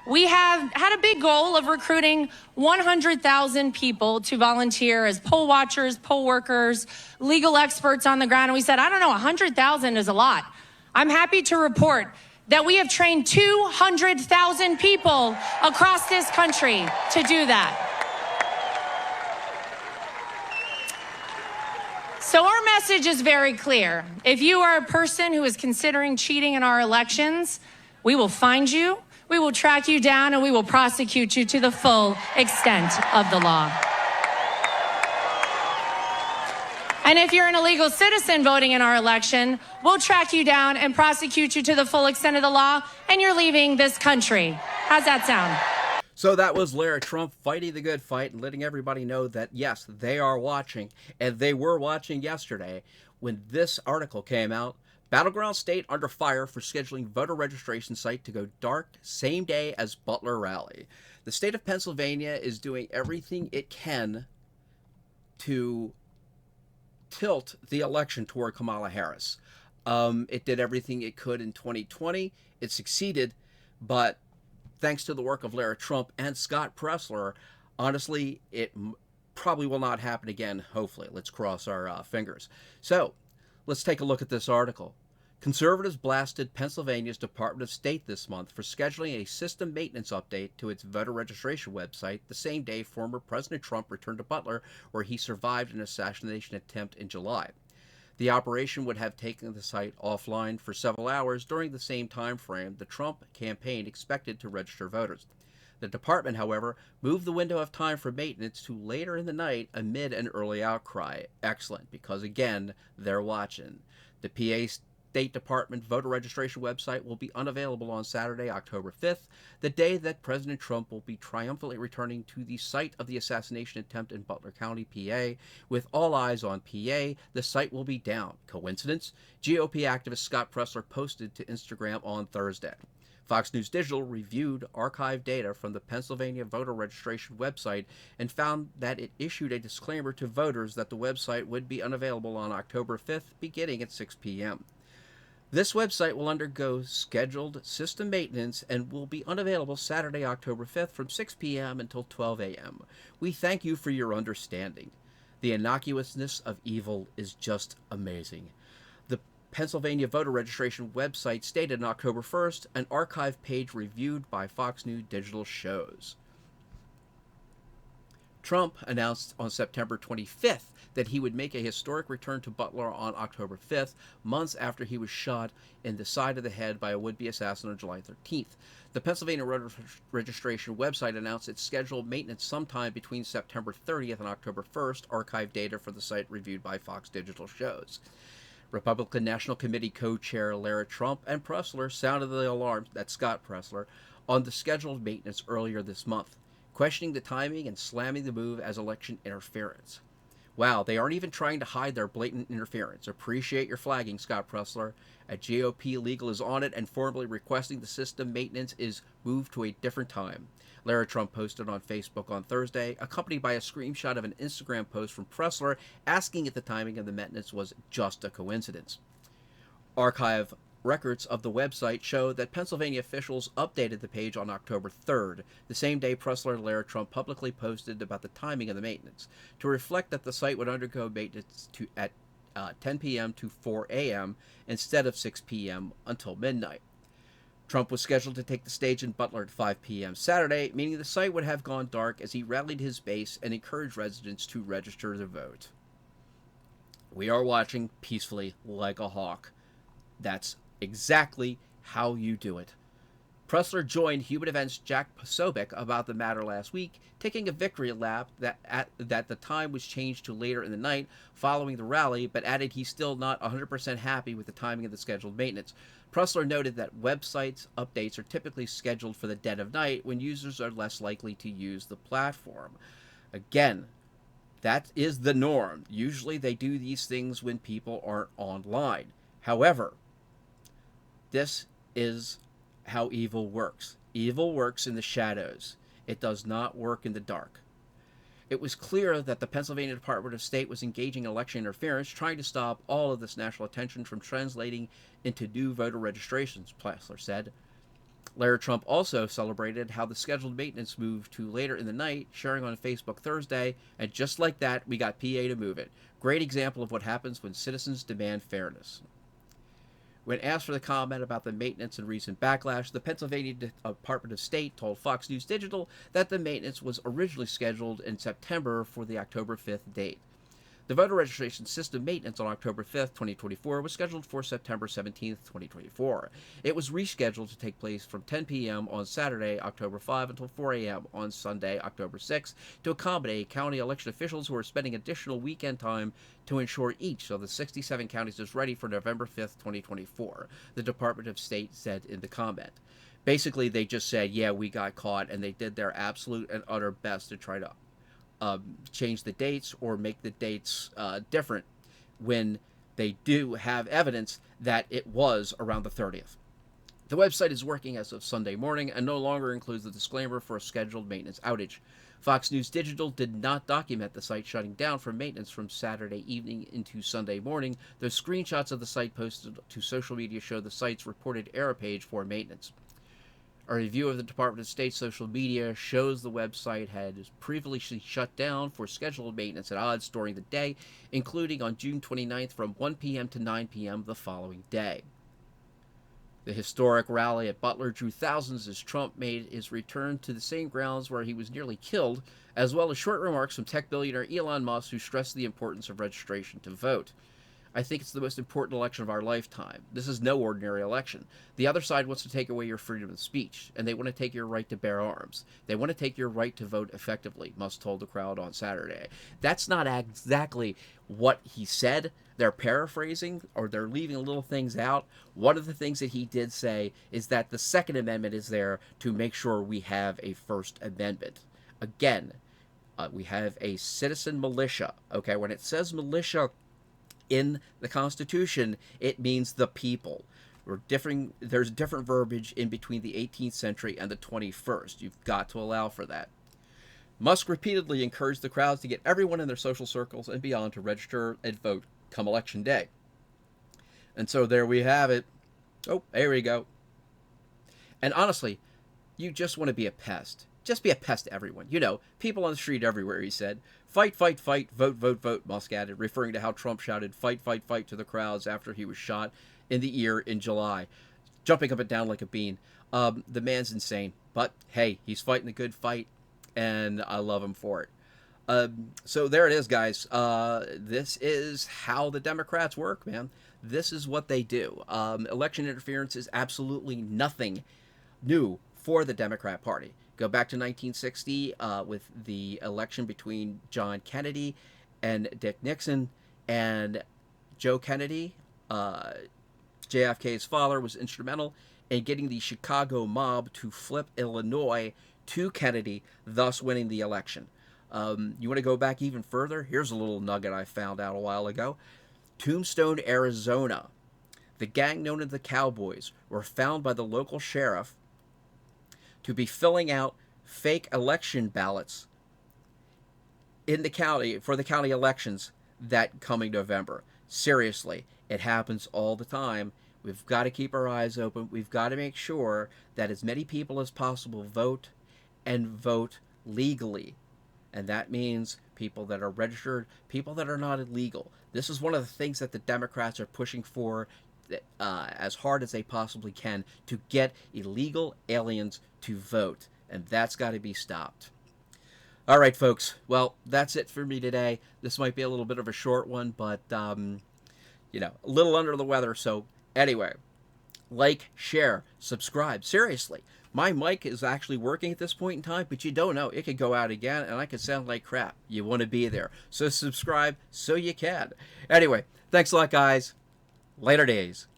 We have had a big goal of recruiting 100,000 people to volunteer as poll watchers, poll workers, legal experts on the ground. And we said, I don't know, 100,000 is a lot. I'm happy to report that we have trained 200,000 people across this country to do that. So our message is very clear. If you are a person who is considering cheating in our elections, we will find you, we will track you down, and we will prosecute you to the full extent of the law. And if you're an illegal citizen voting in our election, we'll track you down and prosecute you to the full extent of the law, and you're leaving this country. How's that sound? So that was Lara Trump fighting the good fight and letting everybody know that, yes, they are watching, and they were watching yesterday when this article came out. Battleground state under fire for scheduling voter registration site to go dark same day as Butler rally. The state of Pennsylvania is doing everything it can to tilt the election toward Kamala Harris. It did everything it could in 2020. It succeeded, but thanks to the work of Lara Trump and Scott Pressler, honestly, it probably will not happen again, hopefully. Let's cross our fingers. So, let's take a look at this article. Conservatives blasted Pennsylvania's Department of State this month for scheduling a system maintenance update to its voter registration website the same day former President Trump returned to Butler, where he survived an assassination attempt in July. The operation would have taken the site offline for several hours during the same time frame the Trump campaign expected to register voters. The department, however, moved the window of time for maintenance to later in the night amid an early outcry. Excellent, because again, they're watching. The PA State Department voter registration website will be unavailable on Saturday, October 5th, the day that President Trump will be triumphantly returning to the site of the assassination attempt in Butler County, PA. With all eyes on PA, the site will be down. Coincidence? GOP activist Scott Pressler posted to Instagram on Thursday. Fox News Digital reviewed archived data from the Pennsylvania voter registration website and found that it issued a disclaimer to voters that the website would be unavailable on October 5th, beginning at 6 p.m. This website will undergo scheduled system maintenance and will be unavailable Saturday, October 5th from 6 p.m. until 12 a.m. We thank you for your understanding. The innocuousness of evil is just amazing. The Pennsylvania voter registration website stated on October 1st, an archive page reviewed by Fox News Digital shows. Trump announced on September 25th that he would make a historic return to Butler on October 5th, months after he was shot in the side of the head by a would-be assassin on July 13th. The Pennsylvania voter registration website announced its scheduled maintenance sometime between September 30th and October 1st, archive data for the site reviewed by Fox Digital shows. Republican National Committee co-chair Lara Trump and Pressler sounded the alarm, that's Scott Pressler, on the scheduled maintenance earlier this month, questioning the timing and slamming the move as election interference. Wow, they aren't even trying to hide their blatant interference. Appreciate your flagging, Scott Pressler. A GOP legal is on it and formally requesting the system maintenance is moved to a different time. Lara Trump posted on Facebook on Thursday, accompanied by a screenshot of an Instagram post from Pressler asking if the timing of the maintenance was just a coincidence. Archive records of the website show that Pennsylvania officials updated the page on October 3rd, the same day Pressler and Lara Trump publicly posted about the timing of the maintenance, to reflect that the site would undergo maintenance at 10 p.m. to 4 a.m. instead of 6 p.m. until midnight. Trump was scheduled to take the stage in Butler at 5 p.m. Saturday, meaning the site would have gone dark as he rallied his base and encouraged residents to register to vote. We are watching peacefully like a hawk. That's exactly how you do it. Pressler joined Human Events' Jack Posobiec about the matter last week, taking a victory lap that the time was changed to later in the night following the rally, but added he's still not 100% happy with the timing of the scheduled maintenance. Pressler noted that websites updates are typically scheduled for the dead of night when users are less likely to use the platform. Again, that is the norm. Usually they do these things when people aren't online. However, this is how evil works. Evil works in the shadows. It does not work in the dark. It was clear that the Pennsylvania Department of State was engaging in election interference, trying to stop all of this national attention from translating into new voter registrations, Pressler said. Lara Trump also celebrated how the scheduled maintenance moved to later in the night, sharing on Facebook Thursday, and just like that, we got PA to move it. Great example of what happens when citizens demand fairness. When asked for the comment about the maintenance and recent backlash, the Pennsylvania Department of State told Fox News Digital that the maintenance was originally scheduled in September for the October 5th date. The voter registration system maintenance on October 5th, 2024 was scheduled for September 17th, 2024. It was rescheduled to take place from 10 p.m. on Saturday, October 5 until 4 a.m. on Sunday, October 6 to accommodate county election officials who are spending additional weekend time to ensure each of the 67 counties is ready for November 5th, 2024, the Department of State said in the comment. Basically, they just said, yeah, we got caught, and they did their absolute and utter best to try to change the dates or make the dates different when they do have evidence that it was around the 30th. The website is working as of Sunday morning and no longer includes the disclaimer for a scheduled maintenance outage. Fox News Digital did not document the site shutting down for maintenance from Saturday evening into Sunday morning, though screenshots of the site posted to social media show the site's reported error page for maintenance. A review of the Department of State social media shows the website had previously shut down for scheduled maintenance at odds during the day, including on June 29th from 1 p.m. to 9 p.m. the following day. The historic rally at Butler drew thousands as Trump made his return to the same grounds where he was nearly killed, as well as short remarks from tech billionaire Elon Musk, who stressed the importance of registration to vote. I think it's the most important election of our lifetime. This is no ordinary election. The other side wants to take away your freedom of speech, and they want to take your right to bear arms. They want to take your right to vote effectively, Musk told the crowd on Saturday. That's not exactly what he said. They're paraphrasing, or they're leaving little things out. One of the things that he did say is that the Second Amendment is there to make sure we have a First Amendment. Again, we have a citizen militia. Okay, when it says militia in the Constitution, it means the people. There's different verbiage in between the 18th century and the 21st. You've got to allow for that. Musk repeatedly encouraged the crowds to get everyone in their social circles and beyond to register and vote come election day. And so there we have it. Oh, there we go. And honestly, you just want to be a pest. Just be a pest to everyone. You know, people on the street everywhere, he said. Fight, fight, fight, vote, vote, vote, Musk added, referring to how Trump shouted fight, fight, fight to the crowds after he was shot in the ear in July, jumping up and down like a bean. The man's insane. But, hey, he's fighting a good fight, and I love him for it. So there it is, guys. This is how the Democrats work, man. This is what they do. Election interference is absolutely nothing new for the Democrat Party. Go back to 1960 with the election between John Kennedy and Dick Nixon, and Joe Kennedy, JFK's father, was instrumental in getting the Chicago mob to flip Illinois to Kennedy, thus winning the election. You want to go back even further? Here's a little nugget I found out a while ago. Tombstone, Arizona. The gang known as the Cowboys were found by the local sheriff to be filling out fake election ballots in the county for the county elections that coming November. Seriously, it happens all the time. We've got to keep our eyes open. We've got to make sure that as many people as possible vote and vote legally. And that means people that are registered, people that are not illegal. This is one of the things that the Democrats are pushing for as hard as they possibly can, to get illegal aliens to vote. And that's got to be stopped. All right, folks. Well, that's it for me today. This might be a little bit of a short one, but, you know, a little under the weather. So anyway, like, share, subscribe. Seriously, my mic is actually working at this point in time, but you don't know. It could go out again, and I could sound like crap. You want to be there. So subscribe so you can. Anyway, thanks a lot, guys. Later days.